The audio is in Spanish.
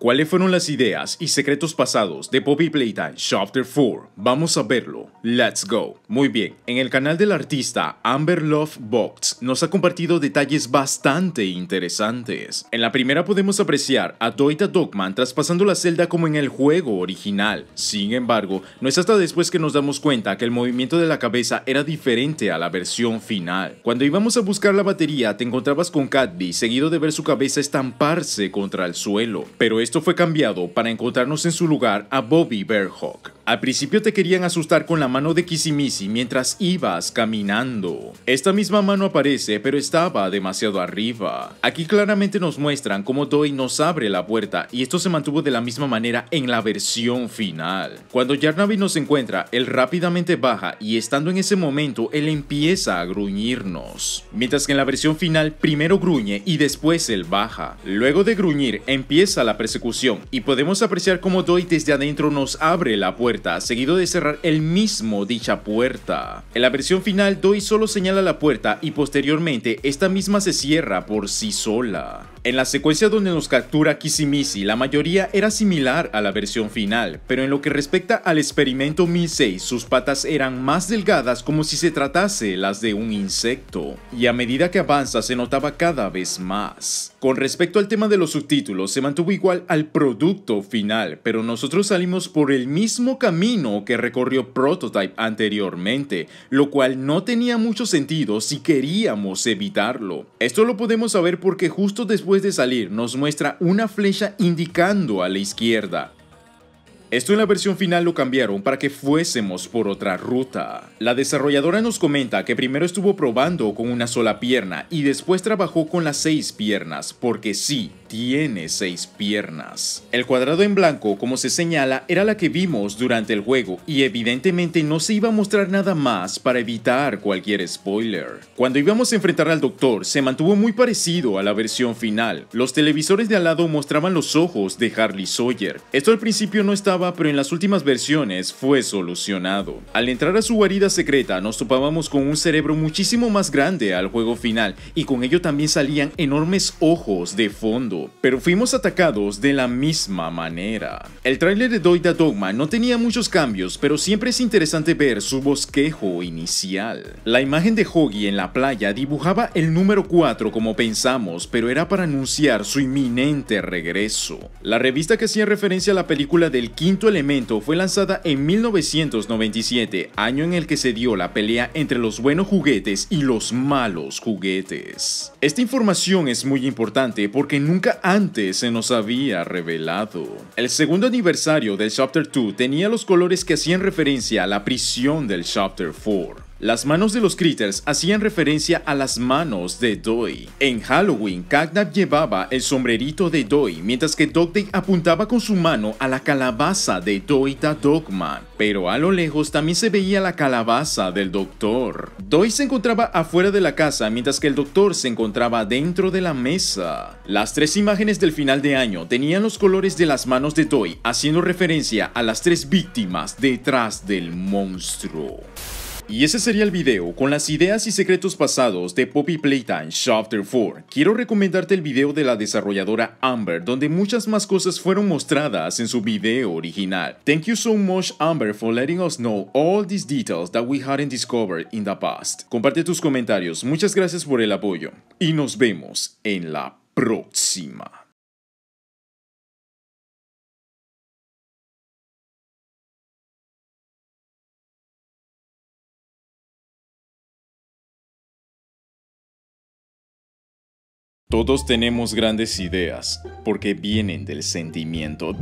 ¿Cuáles fueron las ideas y secretos pasados de Poppy Playtime Chapter 4? Vamos a verlo. Let's go. Muy bien, en el canal del artista Amber Love Box nos ha compartido detalles bastante interesantes. En la primera podemos apreciar a Doi the Dogman traspasando la celda como en el juego original. Sin embargo, no es hasta después que nos damos cuenta que el movimiento de la cabeza era diferente a la versión final. Cuando íbamos a buscar la batería te encontrabas con Cadby seguido de ver su cabeza estamparse contra el suelo, pero esto fue cambiado para encontrarnos en su lugar a Bobby Bearhawk. Al principio te querían asustar con la mano de Kissy mientras ibas caminando. Esta misma mano aparece, pero estaba demasiado arriba. Aquí claramente nos muestran cómo Doi nos abre la puerta y esto se mantuvo de la misma manera en la versión final. Cuando Yarnaby nos encuentra, él rápidamente baja y estando en ese momento, él empieza a gruñirnos. Mientras que en la versión final, primero gruñe y después él baja. Luego de gruñir, empieza la persecución y podemos apreciar cómo Doi desde adentro nos abre la puerta, seguido de cerrar él mismo dicha puerta. En la versión final, Doi solo señala la puerta y posteriormente esta misma se cierra por sí sola. En la secuencia donde nos captura Kissy, la mayoría era similar a la versión final, pero en lo que respecta al experimento 1006, sus patas eran más delgadas como si se tratase las de un insecto, y a medida que avanza se notaba cada vez más. Con respecto al tema de los subtítulos, se mantuvo igual al producto final, pero nosotros salimos por el mismo camino que recorrió Prototype anteriormente, lo cual no tenía mucho sentido si queríamos evitarlo. Esto lo podemos saber porque justo después de salir nos muestra una flecha indicando a la izquierda. Esto en la versión final lo cambiaron para que fuésemos por otra ruta. La desarrolladora nos comenta que primero estuvo probando con una sola pierna y después trabajó con las 6 piernas, porque sí, tiene 6 piernas. El cuadrado en blanco, como se señala, era la que vimos durante el juego y evidentemente no se iba a mostrar nada más para evitar cualquier spoiler. Cuando íbamos a enfrentar al doctor, se mantuvo muy parecido a la versión final. Los televisores de al lado mostraban los ojos de Harley Sawyer. Esto al principio no estaba, pero en las últimas versiones fue solucionado. Al entrar a su guarida secreta nos topábamos con un cerebro muchísimo más grande al juego final y con ello también salían enormes ojos de fondo, pero fuimos atacados de la misma manera. El tráiler de Doi the Dogman no tenía muchos cambios, pero siempre es interesante ver su bosquejo inicial. La imagen de Hoggy en la playa dibujaba el número 4 como pensamos, pero era para anunciar su inminente regreso. La revista que hacía referencia a la película del Quinto Elemento fue lanzada en 1997, año en el que se dio la pelea entre los buenos juguetes y los malos juguetes. Esta información es muy importante porque nunca antes se nos había revelado. El segundo aniversario del Chapter 2 tenía los colores que hacían referencia a la prisión del Chapter 4. Las manos de los Critters hacían referencia a las manos de Doi. En Halloween, Catnap llevaba el sombrerito de Doi, mientras que Dog Day apuntaba con su mano a la calabaza de Doi the Dogman. Pero a lo lejos también se veía la calabaza del doctor. Doi se encontraba afuera de la casa, mientras que el doctor se encontraba dentro de la mesa. Las 3 imágenes del final de año tenían los colores de las manos de Doi, haciendo referencia a las 3 víctimas detrás del monstruo. Y ese sería el video con las ideas y secretos pasados de Poppy Playtime Chapter 4. Quiero recomendarte el video de la desarrolladora Amber, donde muchas más cosas fueron mostradas en su video original. Thank you so much, Amber, for letting us know all these details that we hadn't discovered in the past. Comparte tus comentarios, muchas gracias por el apoyo y nos vemos en la próxima. Todos tenemos grandes ideas, porque vienen del sentimiento.